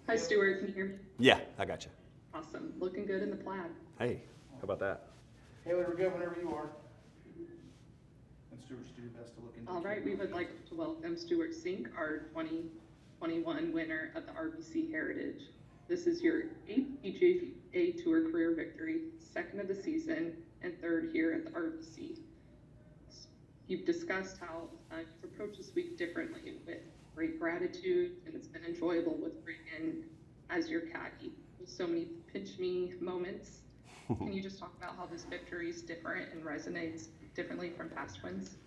Hi, Stewart. Can you hear me? Yeah, I got you. Awesome. Looking good in the plaid. Hey, how about that? Haley, we're good whenever you are. And Stuart, just do your best to look into. All right. We would like to welcome Stewart Cink, our 2021 winner of the RBC Heritage. This is your 8th PGA Tour career victory, 2nd of the season, and 3rd here at the RBC. You've discussed how you've approached this week differently with great gratitude, and it's been enjoyable with Reagan as your caddy. With so many pinch me moments. Can you just talk about how this victory is different and resonates differently from past wins?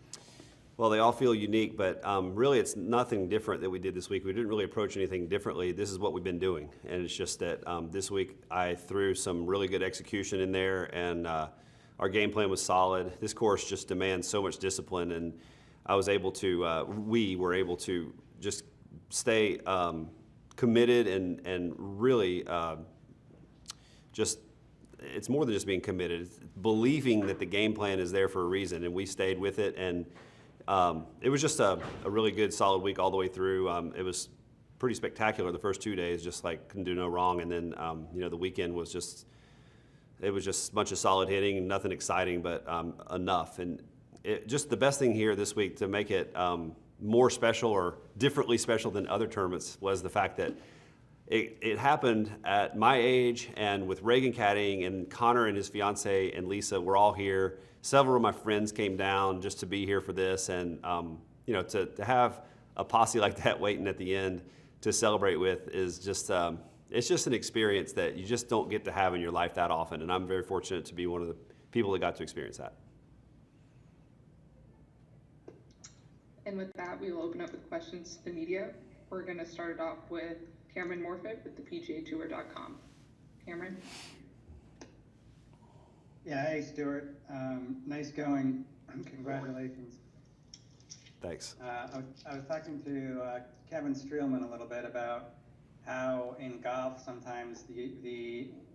Well, they all feel unique, but really it's nothing different that we did this week. We didn't really approach anything differently. This is what we've been doing. And it's just that this week I threw some really good execution in there, and our game plan was solid. This course just demands so much discipline, and I was able to, we were able to just stay committed and really just, it's more than just being committed. It's believing that the game plan is there for a reason, and we stayed with it. And it was just a really good, solid week all the way through. It was pretty spectacular the first 2 days, just like couldn't do no wrong. And then, the weekend was just, it was just a bunch of solid hitting, nothing exciting, but enough. And just the best thing here this week to make it more special or differently special than other tournaments was the fact that it happened at my age, and with Reagan caddying, and Connor and his fiance and Lisa were all here. Several of my friends came down just to be here for this, and to have a posse like that waiting at the end to celebrate with is just it's just an experience that you just don't get to have in your life that often, and I'm very fortunate to be one of the people that got to experience that. And with that, we will open up with questions to the media. We're going to start it off with Cameron Morfitt with the PGAtour.com. Cameron? Yeah, hey Stuart, nice going, congratulations. Thanks. I was talking to Kevin Streelman a little bit about how in golf sometimes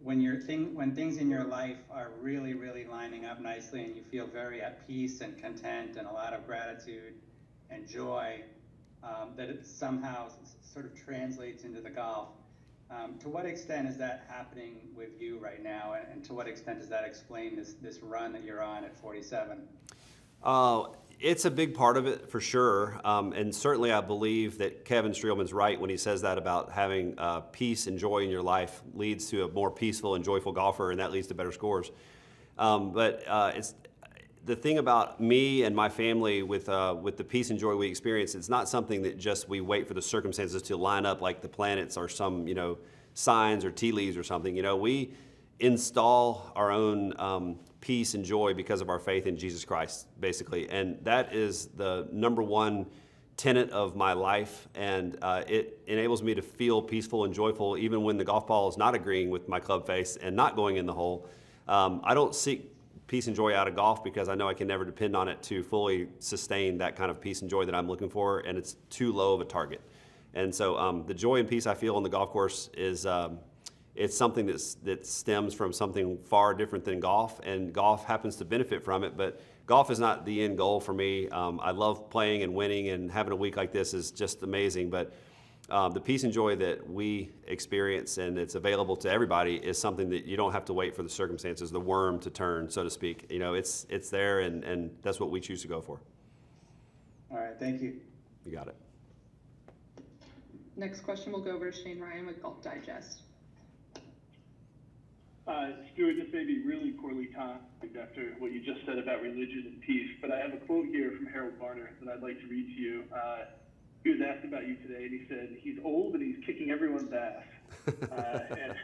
when things in your life are really, really lining up nicely and you feel very at peace and content and a lot of gratitude and joy, that it somehow sort of translates into the golf. To what extent is that happening with you right now, and to what extent does that explain this run that you're on at 47? It's a big part of it for sure, and certainly I believe that Kevin Streelman's right when he says that about having peace and joy in your life leads to a more peaceful and joyful golfer, and that leads to better scores. But it's the thing about me and my family with the peace and joy we experience. It's not something that just we wait for the circumstances to line up like the planets or some signs or tea leaves or something. We install our own peace and joy because of our faith in Jesus Christ, basically, and that is the number one tenet of my life, and it enables me to feel peaceful and joyful even when the golf ball is not agreeing with my club face and not going in the hole. I don't seek peace and joy out of golf because I know I can never depend on it to fully sustain that kind of peace and joy that I'm looking for, and it's too low of a target. And so the joy and peace I feel on the golf course is it's something that stems from something far different than golf, and golf happens to benefit from it, but golf is not the end goal for me. I love playing and winning, and having a week like this is just amazing, but the peace and joy that we experience and it's available to everybody is something that you don't have to wait for the circumstances, the worm to turn, so to speak. It's there, and that's what we choose to go for. All right, thank you. You got it. Next question will go over to Shane Ryan with Golf Digest. Stuart, this may be really poorly timed after what you just said about religion and peace, but I have a quote here from Harold Varner that I'd like to read to you. He was asked about you today, and he said, he's old and he's kicking everyone's ass. And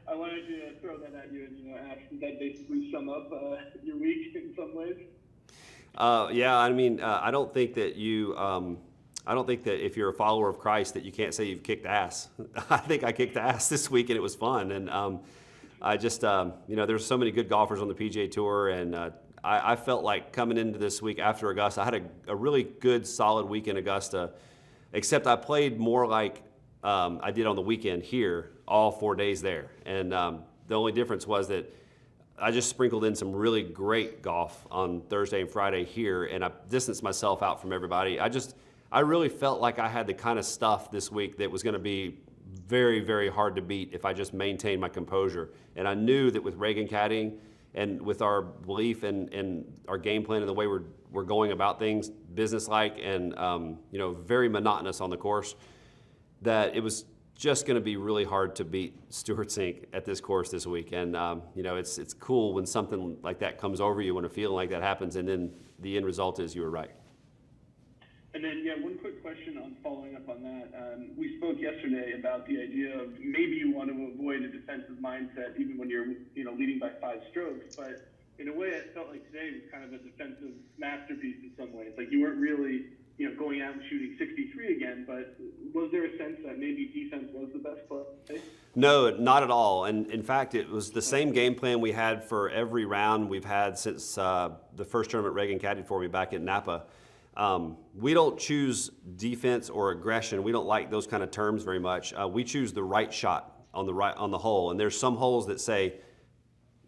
I wanted to throw that at you and ask, does that basically sum up your week in some ways? Yeah, I don't think that I don't think that if you're a follower of Christ that you can't say you've kicked ass. I think I kicked ass this week, and it was fun. And I just, there's so many good golfers on the PGA Tour, and I felt like coming into this week after Augusta, I had a really good, solid week in Augusta, except I played more like I did on the weekend here, all 4 days there. And the only difference was that I just sprinkled in some really great golf on Thursday and Friday here, and I distanced myself out from everybody. I really felt like I had the kind of stuff this week that was going to be very, very hard to beat if I just maintain my composure. And I knew that with Reagan caddying and with our belief and our game plan and the way we're going about things, businesslike and very monotonous on the course, that it was just going to be really hard to beat Stewart Cink at this course this week. And it's cool when something like that comes over you, when a feeling like that happens, and then the end result is you were right. And then, one quick question on following up on that. We spoke yesterday about the idea of maybe you want to avoid a defensive mindset even when you're, leading by 5 strokes. But in a way, it felt like today was kind of a defensive masterpiece in some ways. Like you weren't really, going out and shooting 63 again. But was there a sense that maybe defense was the best play? No, not at all. And in fact, it was the same game plan we had for every round we've had since the first tournament Reagan caddied for me back at Napa. We don't choose defense or aggression. We don't like those kind of terms very much. We choose the right shot on the hole. And there's some holes that say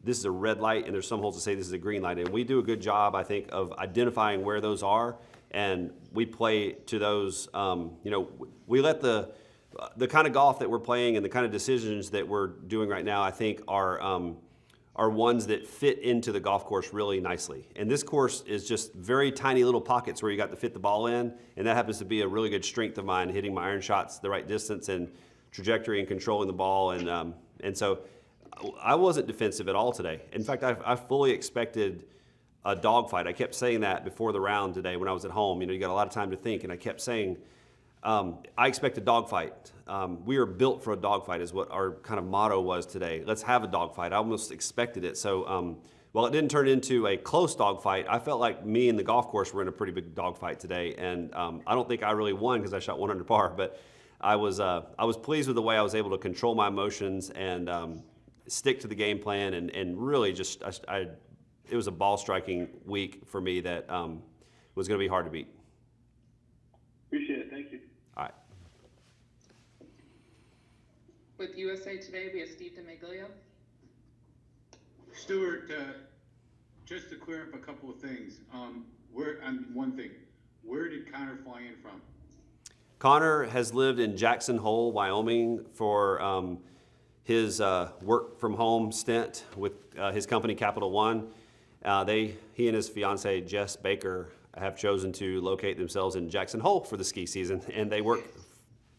this is a red light, and there's some holes that say this is a green light. And we do a good job, I think, of identifying where those are, and we play to those. We let the kind of golf that we're playing and the kind of decisions that we're doing right now, I think, are ones that fit into the golf course really nicely. And this course is just very tiny little pockets where you got to fit the ball in, and that happens to be a really good strength of mine, hitting my iron shots the right distance and trajectory and controlling the ball. And so I wasn't defensive at all today. In fact, I fully expected a dogfight. I kept saying that before the round today when I was at home. You got a lot of time to think, and I kept saying, I expect a dogfight. We are built for a dogfight is what our kind of motto was today. Let's have a dogfight. I almost expected it. So while it didn't turn into a close dogfight, I felt like me and the golf course were in a pretty big dogfight today. And I don't think I really won because I shot 1 under par, but I was pleased with the way I was able to control my emotions and stick to the game plan and really just it was a ball striking week for me that was going to be hard to beat. Appreciate it. Thank you. All right. With USA Today, we have Steve DeMaglio. Stewart, just to clear up a couple of things. One thing, where did Connor fly in from? Connor has lived in Jackson Hole, Wyoming for his work from home stint with his company Capital One. He and his fiancee Jess Baker have chosen to locate themselves in Jackson Hole for the ski season, and they work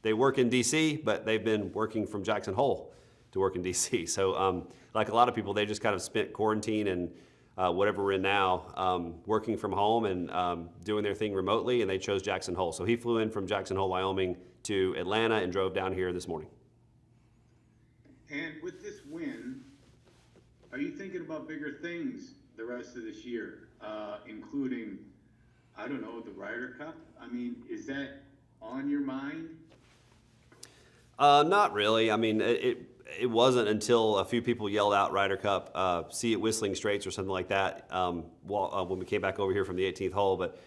in DC, but they've been working from Jackson Hole to work in DC. So like a lot of people, they just kind of spent quarantine and whatever we're in now, working from home and doing their thing remotely, and they chose Jackson Hole. So he flew in from Jackson Hole, Wyoming to Atlanta and drove down here this morning. And with this win, are you thinking about bigger things the rest of this year, including, I don't know, the Ryder Cup? I mean, is that on your mind? Not really. I mean, it wasn't until a few people yelled out Ryder Cup, see it Whistling Straits or something like that when we came back over here from the 18th hole. But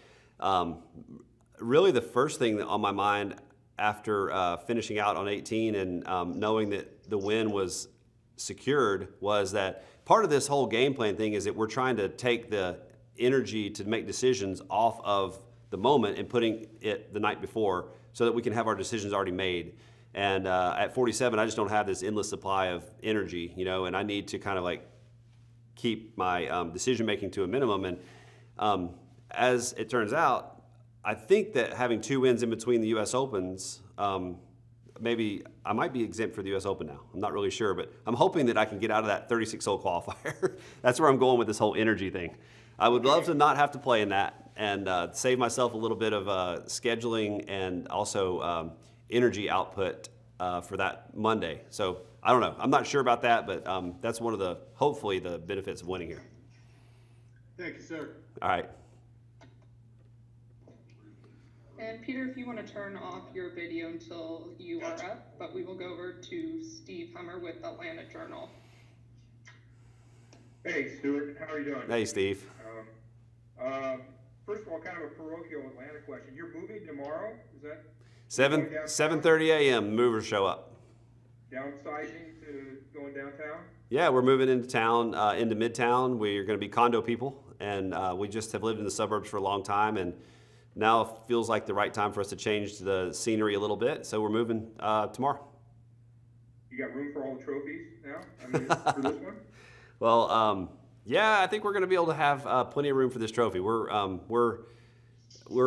really the first thing on my mind after finishing out on 18 and knowing that the win was secured was that part of this whole game plan thing is that we're trying to take the energy to make decisions off of the moment and putting it the night before so that we can have our decisions already made. And at 47, I just don't have this endless supply of energy, and I need to kind of like keep my decision making to a minimum. And as it turns out, I think that having 2 wins in between the U.S. Opens, maybe I might be exempt for the U.S. Open now. I'm not really sure, but I'm hoping that I can get out of that 36-hole qualifier. That's where I'm going with this whole energy thing. I would love to not have to play in that and save myself a little bit of scheduling and also energy output for that Monday. So I don't know. I'm not sure about that, but that's one of hopefully the benefits of winning here. Thank you, sir. All right. And Peter, if you want to turn off your video until you are up, but we will go over to Steve Hummer with Atlanta Journal. Hey, Stewart, how are you doing? Hey, Steve. First of all, kind of a parochial Atlanta question. You're moving tomorrow? Is that 7:30 a.m. Movers show up. downsizing to going downtown? Yeah, we're moving into town, into Midtown. We're going to be condo people, and we just have lived in the suburbs for a long time, and now it feels like the right time for us to change the scenery a little bit. So we're moving tomorrow. You got room for all the trophies now? I mean, for this one? Well, yeah, I think we're going to be able to have plenty of room for this trophy. We're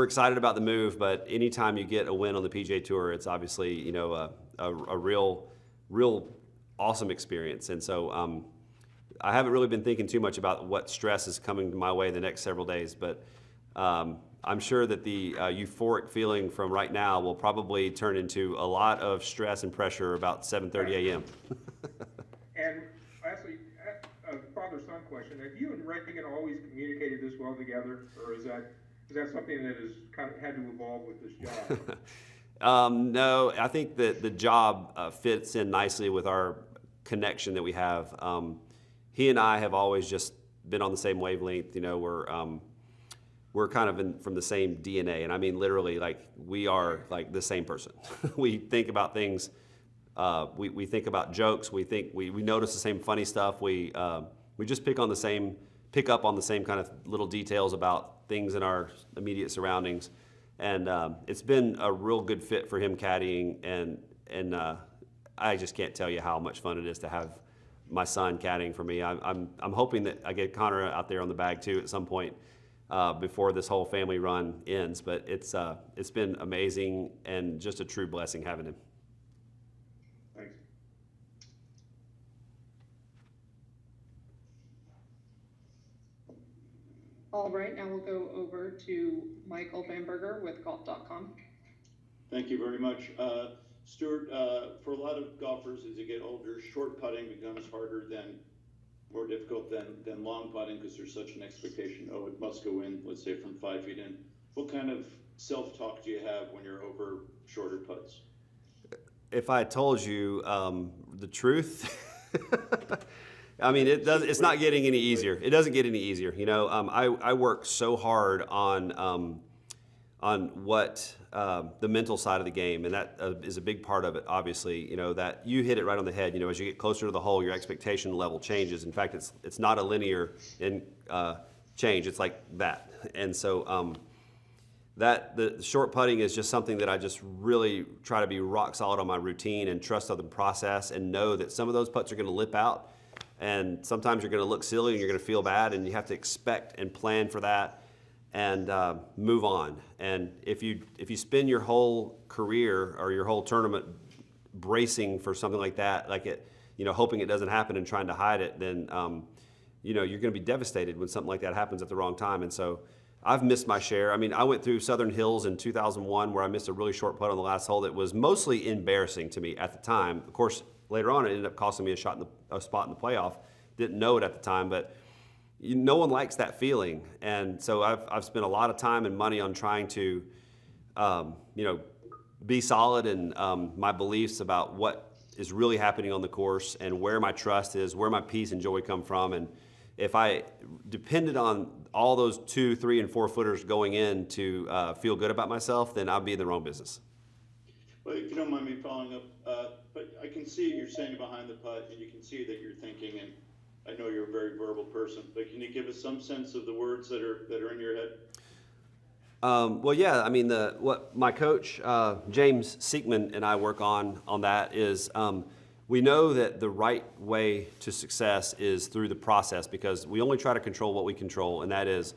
excited about the move, but anytime you get a win on the PGA Tour, it's obviously, you know, a real awesome experience. And so I haven't really been thinking too much about what stress is coming my way the next several days, but I'm sure that the euphoric feeling from right now will probably turn into a lot of stress and pressure about 7:30 a.m. And lastly, a father-son question. Have you and Reagan always communicated this well together, or is that something that has kind of had to evolve with this job? No, I think that the job fits in nicely with our connection that we have. He and I have always just been on the same wavelength. You know, we're kind of from the same DNA, and I mean literally, like we are like the same person. We think about things. We think about jokes. We notice the same funny stuff. We just pick up on the same kind of little details about things in our immediate surroundings, and it's been a real good fit for him caddying, and I just can't tell you how much fun it is to have my son caddying for me. I'm hoping that I get Connor out there on the bag too at some point before this whole family run ends. But it's been amazing and just a true blessing having him. Thanks. All right, now we'll go over to Michael Bamberger with golf.com. Thank you very much. Stewart, for a lot of golfers, as they get older, short putting becomes more difficult than long putting because there's such an expectation, oh, it must go in, let's say from 5 feet in. What kind of self-talk do you have when you're over shorter putts? If I told you the truth, I mean, it's not getting any easier. It doesn't get any easier. You know, I work so hard on what the mental side of the game, and that is a big part of it. Obviously, you know that you hit it right on the head. You know, as you get closer to the hole, your expectation level changes. In fact, it's not a linear change. It's like that, and so that the short putting is just something that I just really try to be rock solid on my routine and trust on the process, and know that some of those putts are going to lip out, and sometimes you're going to look silly and you're going to feel bad, and you have to expect and plan for that. And move on. And if you spend your whole career or your whole tournament bracing for something like that, like it, you know, hoping it doesn't happen and trying to hide it, then you know, you're going to be devastated when something like that happens at the wrong time. And so I've missed my share. I mean, I went through Southern Hills in 2001 where I missed a really short putt on the last hole that was mostly embarrassing to me at the time. Of course, later on it ended up costing me a spot in the playoff. Didn't know it at the time, but no one likes that feeling, and so I've spent a lot of time and money on trying to, you know, be solid in my beliefs about what is really happening on the course and where my trust is, where my peace and joy come from. And if I depended on all those 2, 3, and 4 footers going in to feel good about myself, then I'd be in the wrong business. Well, if you don't mind me following up, but I can see you're saying behind the putt, and you can see that you're thinking, and I know you're a very verbal person, but can you give us some sense of the words that are in your head? Well, yeah. I mean, what my coach James Siekman and I work on that is we know that the right way to success is through the process, because we only try to control what we control, and that is,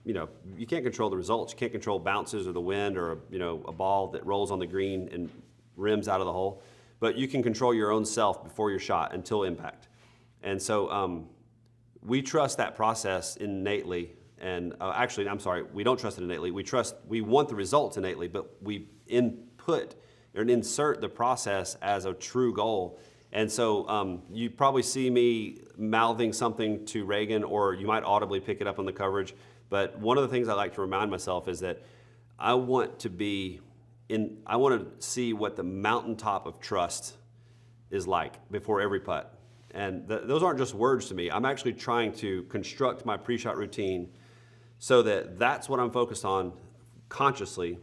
you know, you can't control the results. You can't control bounces or the wind or a ball that rolls on the green and rims out of the hole, but you can control your own self before your shot until impact. And so we trust that process innately. And actually, I'm sorry, we don't trust it innately. We want the results innately, but we input or insert the process as a true goal. And so you probably see me mouthing something to Reagan, or you might audibly pick it up on the coverage. But one of the things I like to remind myself is that I want to see what the mountaintop of trust is like before every putt. And those aren't just words to me. I'm actually trying to construct my pre-shot routine so that that's what I'm focused on consciously.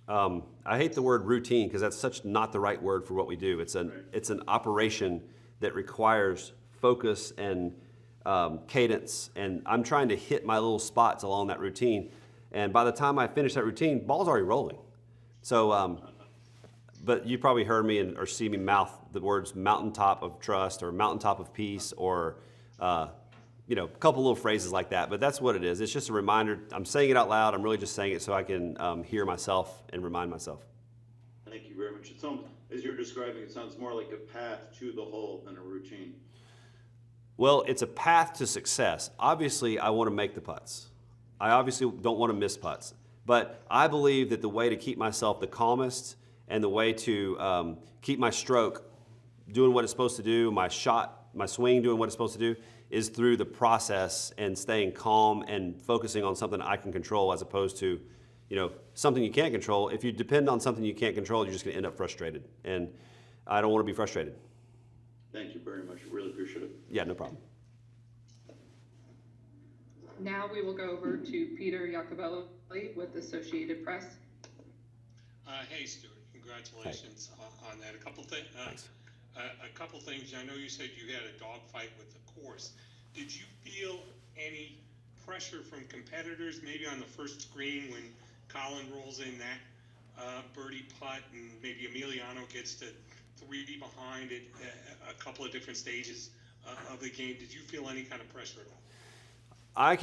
I hate the word routine because that's such not the right word for what we do. It's an operation that requires focus and cadence, and I'm trying to hit my little spots along that routine. And by the time I finish that routine, ball's already rolling. So but you probably heard me or see me mouth the words mountaintop of trust or mountaintop of peace or, a couple little phrases like that. But that's what it is. It's just a reminder. I'm saying it out loud. I'm really just saying it so I can hear myself and remind myself. Thank you very much. It sounds, as you're describing, it sounds more like a path to the hole than a routine. Well, it's a path to success. Obviously, I want to make the putts. I obviously don't want to miss putts. But I believe that the way to keep myself the calmest and the way to keep my stroke doing what it's supposed to do, my shot, my swing doing what it's supposed to do, is through the process and staying calm and focusing on something I can control as opposed to, something you can't control. If you depend on something you can't control, you're just going to end up frustrated. And I don't want to be frustrated. Thank you very much. I really appreciate it. Yeah, no problem. Now we will go over to Peter Iacobelli with Associated Press. Hey, Stewart, congratulations on that. A couple things. A couple things. I know you said you had a dogfight with the course. Did you feel any pressure from competitors, maybe on the first green when Colin rolls in that birdie putt, and maybe Emiliano gets to 3 behind at a couple of different stages of the game? Did you feel any kind of pressure at all? I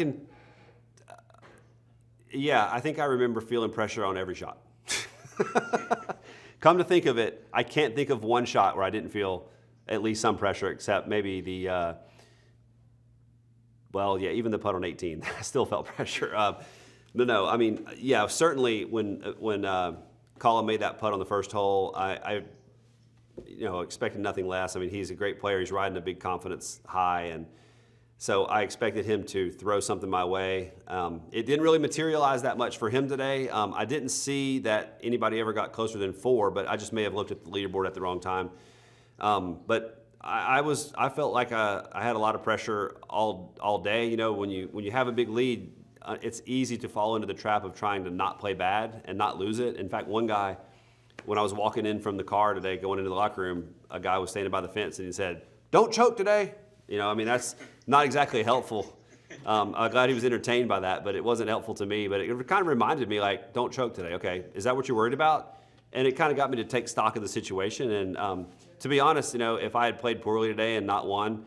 think I remember feeling pressure on every shot. Come to think of it, I can't think of one shot where I didn't feel at least some pressure, except maybe even the putt on 18, I still felt pressure. Certainly when Colin made that putt on the first hole, I expected nothing less. I mean, he's a great player. He's riding a big confidence high, and so I expected him to throw something my way. It didn't really materialize that much for him today. I didn't see that anybody ever got closer than 4, but I just may have looked at the leaderboard at the wrong time. But I felt like I had a lot of pressure all day. When you have a big lead, it's easy to fall into the trap of trying to not play bad and not lose it. In fact, one guy, when I was walking in from the car today, going into the locker room, a guy was standing by the fence and he said, "Don't choke today." That's not exactly helpful. I'm glad he was entertained by that, but it wasn't helpful to me. But it kind of reminded me, like, don't choke today. Okay, is that what you're worried about? And it kind of got me to take stock of the situation. And to be honest, if I had played poorly today and not won,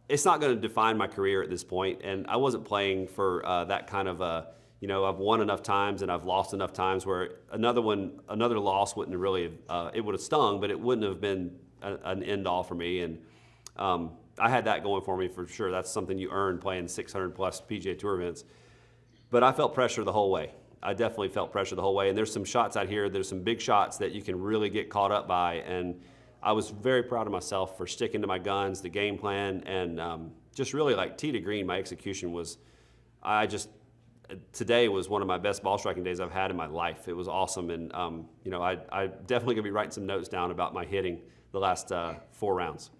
it's not going to define my career at this point. And I wasn't playing for that kind of I've won enough times and I've lost enough times where another loss wouldn't have really, it would have stung, but it wouldn't have been an end all for me. And I had that going for me for sure. That's something you earn playing 600 plus PGA Tour events. But I felt pressure the whole way. I definitely felt pressure the whole way. And there's some shots out here, there's some big shots that you can really get caught up by. And I was very proud of myself for sticking to my guns, the game plan, and just really like tee to green, my execution was, today was one of my best ball striking days I've had in my life. It was awesome. And, I definitely gonna be writing some notes down about my hitting the last 4 rounds.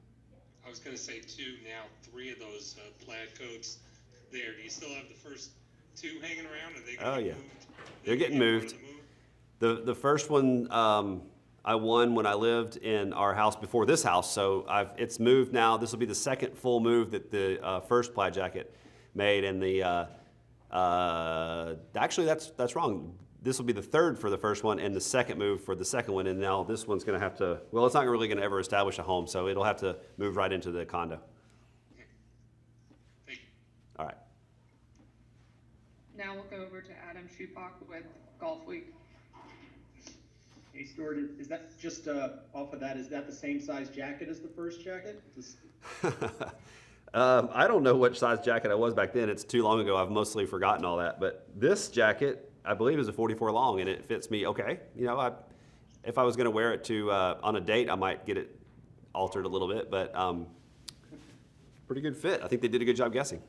I was going to say 2 now, 3 of those plaid coats there. Do you still have the first 2 hanging around? Are they going to be moved? They're getting moved. The first one I won when I lived in our house before this house, so it's moved now. This will be the second full move that the first plaid jacket made, and actually that's wrong. This will be the third for the first one and the second move for the second one, and now this one's going to have to, well, it's not really going to ever establish a home, so it'll have to move right into the condo. Thank you. All right. Now we'll go over to Adam Schupak with Golf Week. Hey, Stewart, is that just off of that, is that the same size jacket as the first jacket? I don't know which size jacket I was back then. It's too long ago. I've mostly forgotten all that. But this jacket, I believe, is a 44 long, and it fits me okay. If I was going to wear it to on a date, I might get it altered a little bit, but pretty good fit. I think they did a good job guessing.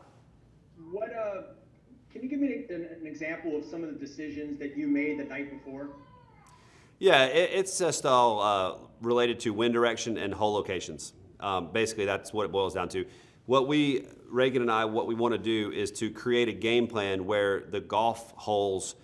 Can you give me an example of some of the decisions that you made the night before? Yeah, it's just all related to wind direction and hole locations. Basically, that's what it boils down to. Reagan and I, what we want to do is to create a game plan where the golf holes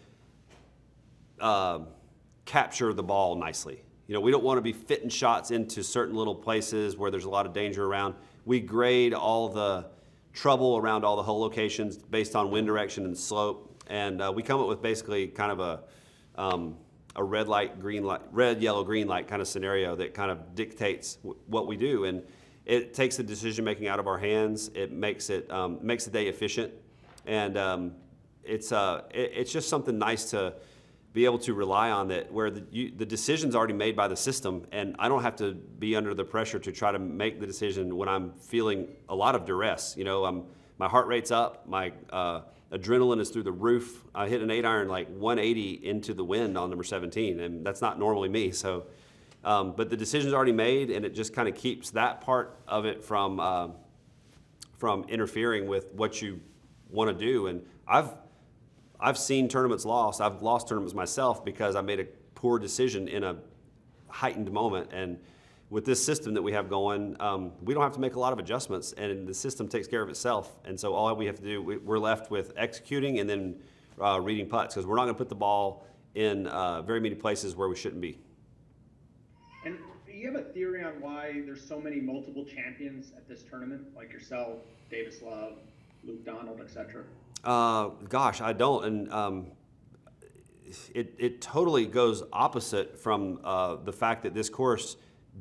capture the ball nicely. We don't want to be fitting shots into certain little places where there's a lot of danger around. We grade all the trouble around all the hole locations based on wind direction and slope, and we come up with basically kind of a red light, green light, red, yellow, green light kind of scenario that kind of dictates what we do. And it takes the decision making out of our hands. It makes the day efficient. And it's just something nice to be able to rely on, that where the decision's already made by the system, and I don't have to be under the pressure to try to make the decision when I'm feeling a lot of duress. You know, my heart rate's up, my adrenaline is through the roof. I hit an 8-iron like 180 into the wind on number 17, and that's not normally me. So, but the decision's already made, and it just kind of keeps that part of it from interfering with what you want to do. And I've seen tournaments lost. I've lost tournaments myself because I made a poor decision in a heightened moment. And with this system that we have going, we don't have to make a lot of adjustments, and the system takes care of itself. And so all we have to do, we're left with executing and then reading putts, because we're not going to put the ball in very many places where we shouldn't be. And do you have a theory on why there's so many multiple champions at this tournament, like yourself, Davis Love, Luke Donald, etc.? Gosh, I don't. And it totally goes opposite from the fact that this course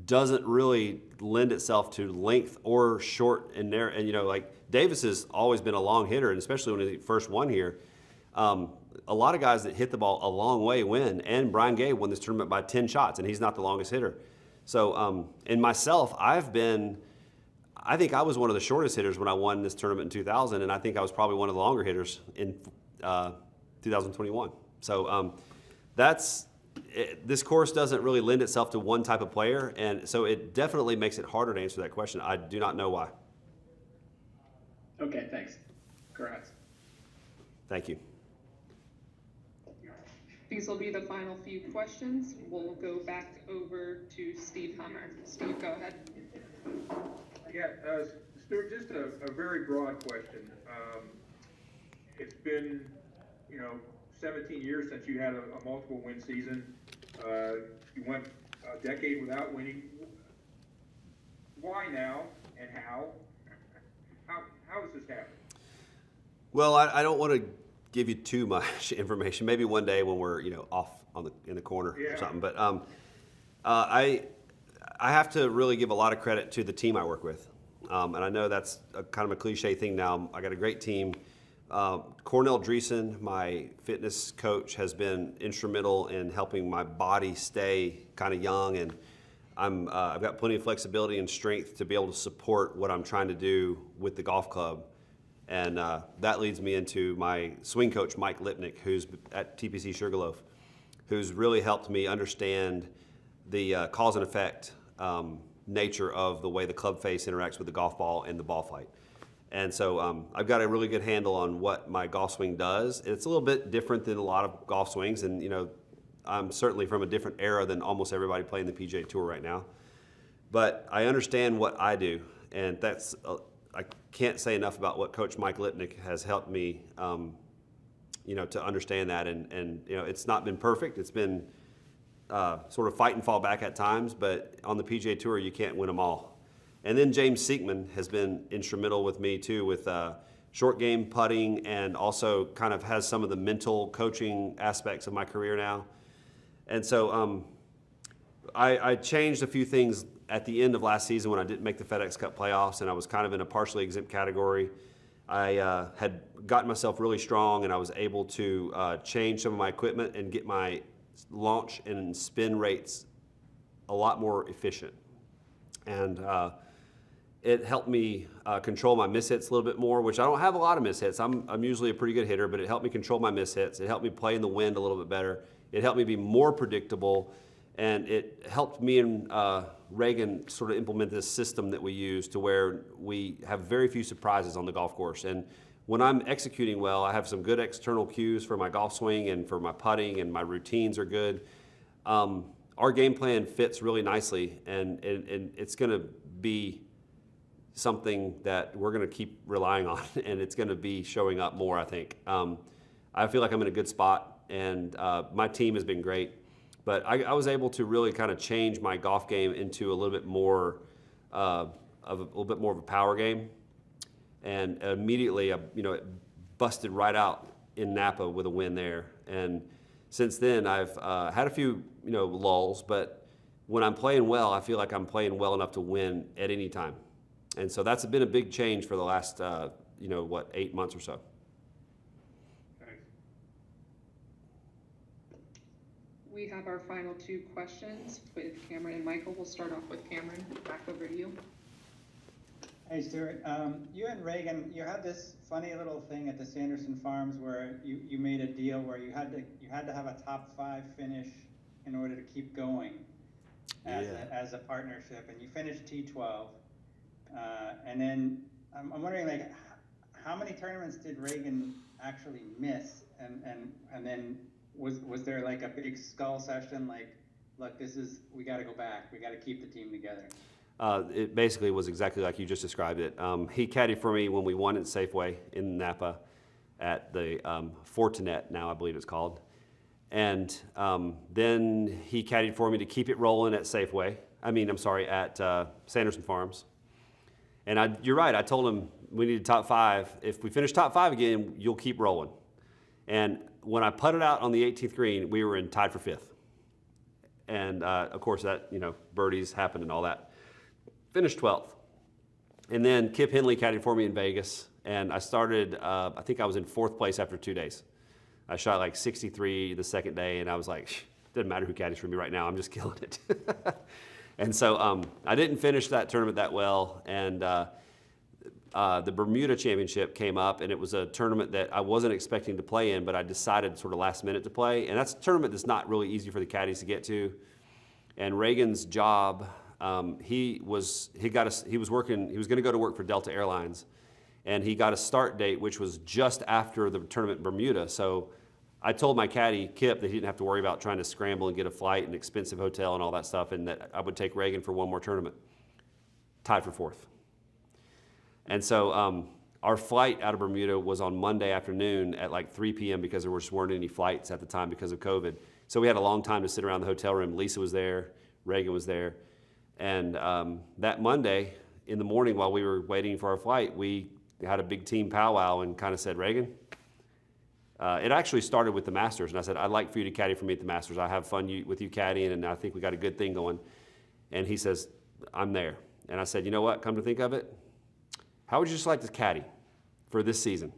doesn't really lend itself to length or short and narrow. And, you know, like Davis has always been a long hitter, and especially when he first won here. A lot of guys that hit the ball a long way win, and Brian Gay won this tournament by 10 shots, and he's not the longest hitter. So, and myself, I think I was one of the shortest hitters when I won this tournament in 2000, and I think I was probably one of the longer hitters in 2021. So this course doesn't really lend itself to one type of player, and so it definitely makes it harder to answer that question. I do not know why. Okay, thanks. Congrats. Thank you. These will be the final few questions. We'll go back over to Steve Hummer. Steve, go ahead. Yeah, Stewart, just a very broad question. It's been, 17 years since you had a multiple win season. You went a decade without winning. Why now, and how? How has this happened? Well, I don't want to give you too much information. Maybe one day when we're off in the corner or something. But I have to really give a lot of credit to the team I work with. And I know that's kind of a cliche thing now. I got a great team. Cornell Dreesen, my fitness coach, has been instrumental in helping my body stay kind of young, and I've got plenty of flexibility and strength to be able to support what I'm trying to do with the golf club. And that leads me into my swing coach, Mike Lipnick, who's at TPC Sugarloaf, who's really helped me understand the cause and effect nature of the way the club face interacts with the golf ball and the ball flight. And so I've got a really good handle on what my golf swing does. It's a little bit different than a lot of golf swings, and I'm certainly from a different era than almost everybody playing the PGA Tour right now. But I understand what I do, and that's I can't say enough about what Coach Mike Lipnick has helped me, to understand that. And it's not been perfect. It's been sort of fight and fall back at times, but on the PGA Tour, you can't win them all. And then James Sinkman has been instrumental with me too, with short game putting, and also kind of has some of the mental coaching aspects of my career now. And so I changed a few things at the end of last season when I didn't make the FedEx Cup playoffs, and I was kind of in a partially exempt category. I had gotten myself really strong, and I was able to change some of my equipment and get my launch and spin rates a lot more efficient. And it helped me control my mishits a little bit more, which I don't have a lot of mishits. I'm usually a pretty good hitter, but it helped me control my mishits. It helped me play in the wind a little bit better. It helped me be more predictable, and it helped me and Reagan sort of implement this system that we use to where we have very few surprises on the golf course. And when I'm executing well, I have some good external cues for my golf swing and for my putting, and my routines are good. Our game plan fits really nicely, and it's going to be something that we're going to keep relying on, and it's going to be showing up more, I think. I feel like I'm in a good spot, and my team has been great. But I was able to really kind of change my golf game into a little bit more of a power game, and immediately, it busted right out in Napa with a win there. And since then, I've had a few, lulls, but when I'm playing well, I feel like I'm playing well enough to win at any time. And so that's been a big change for the last, 8 months or so. Thanks. We have our final two questions with Cameron and Michael. We'll start off with Cameron. Back over to you. Hey Stuart, you and Reagan, you had this funny little thing at the Sanderson Farms where you made a deal where you had to have a top 5 finish in order to keep going as a partnership, and you finished T12. And then I'm wondering, like, how many tournaments did Reagan actually miss? And then was there like a big skull session, like, look, we got to go back, we got to keep the team together? It basically was exactly like you just described it. He caddied for me when we won at Safeway in Napa at the Fortinet, now I believe it's called. And then he caddied for me to keep it rolling at at Sanderson Farms. And you're right, I told him we needed top 5. If we finish top 5 again, you'll keep rolling. And when I putted out on the 18th green, we were tied for 5th. And of course that, birdies happened and all that. Finished 12th. And then Kip Henley caddied for me in Vegas. And I started, I think I was in 4th place after 2 days. I shot like 63 the second day, and I was like, doesn't matter who caddies for me right now, I'm just killing it. And so I didn't finish that tournament that well, and the Bermuda Championship came up, and it was a tournament that I wasn't expecting to play in, but I decided sort of last minute to play. And that's a tournament that's not really easy for the caddies to get to. And Reagan's job, he was going to go to work for Delta Airlines, and he got a start date which was just after the tournament in Bermuda. So I told my caddy, Kip, that he didn't have to worry about trying to scramble and get a flight and expensive hotel and all that stuff, and that I would take Reagan for one more tournament. Tied for 4th. And so our flight out of Bermuda was on Monday afternoon at like 3 p.m. because there just weren't any flights at the time because of COVID. So we had a long time to sit around the hotel room. Lisa was there, Reagan was there. And that Monday in the morning while we were waiting for our flight, we had a big team powwow and kind of said, Reagan, it actually started with the Masters. And I said, I'd like for you to caddy for me at the Masters. I have fun with you caddying, and I think we got a good thing going. And he says, I'm there. And I said, you know what, come to think of it, how would you just like to caddy for this season?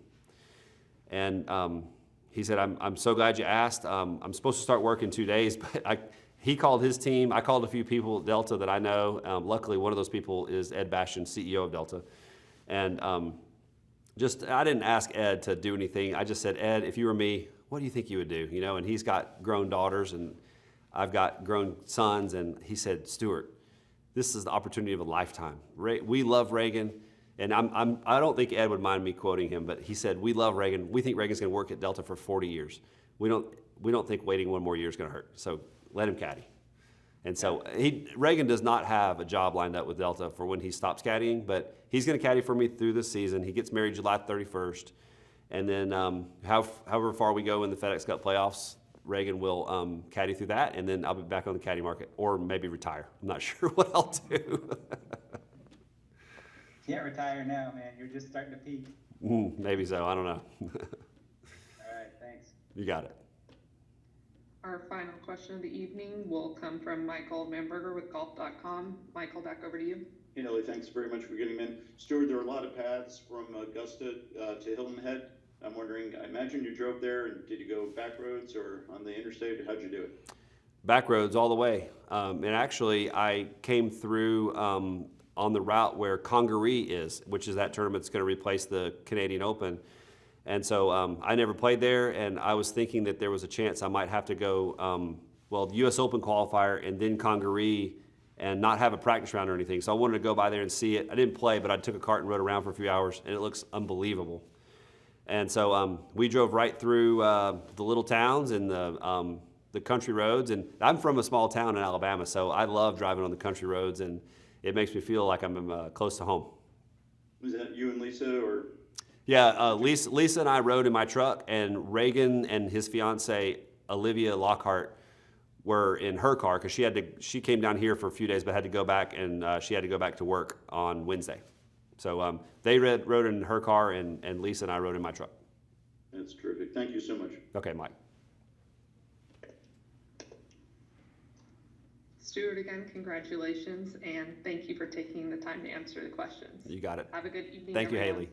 And he said, I'm so glad you asked. I'm supposed to start work in 2 days, but he called his team. I called a few people at Delta that I know. Luckily, one of those people is Ed Bastian, CEO of Delta. And I didn't ask Ed to do anything. I just said, Ed, if you were me, what do you think you would do? And he's got grown daughters, and I've got grown sons. And he said, Stewart, this is the opportunity of a lifetime. We love Reagan. And I don't think Ed would mind me quoting him, but he said, we love Reagan. We think Reagan's going to work at Delta for 40 years. We don't think waiting one more year is going to hurt. So let him caddy. And so Reagan does not have a job lined up with Delta for when he stops caddying, but he's going to caddy for me through this season. He gets married July 31st. And then however far we go in the FedEx Cup playoffs, Reagan will caddy through that, and then I'll be back on the caddy market, or maybe retire. I'm not sure what I'll do. Can't retire now, man. You're just starting to peak. Maybe so. I don't know. All right, thanks. You got it. Our final question of the evening will come from Michael Manberger with golf.com. Michael, back over to you. Hey, Nelly, thanks very much for getting in. Stuart, there are a lot of paths from Augusta to Hilton Head. I'm wondering, I imagine you drove there, and did you go back roads or on the interstate? How'd you do it? Back roads all the way. And actually, I came through on the route where Congaree is, which is that tournament that's going to replace the Canadian Open. And so I never played there, and I was thinking that there was a chance I might have to go, the U.S. Open qualifier and then Congaree and not have a practice round or anything. So I wanted to go by there and see it. I didn't play, but I took a cart and rode around for a few hours, and it looks unbelievable. And so we drove right through the little towns and the country roads. And I'm from a small town in Alabama, so I love driving on the country roads, and it makes me feel like I'm close to home. Was that you and Lisa, or? Yeah, Lisa and I rode in my truck, and Reagan and his fiance Olivia Lockhart were in her car because she came down here for a few days, but had to go back, and she had to go back to work on Wednesday. So they rode in her car, and Lisa and I rode in my truck. That's terrific. Thank you so much. Okay, Mike. Stewart, again, congratulations, and thank you for taking the time to answer the questions. You got it. Have a good evening, Thank you, everyone. Haley.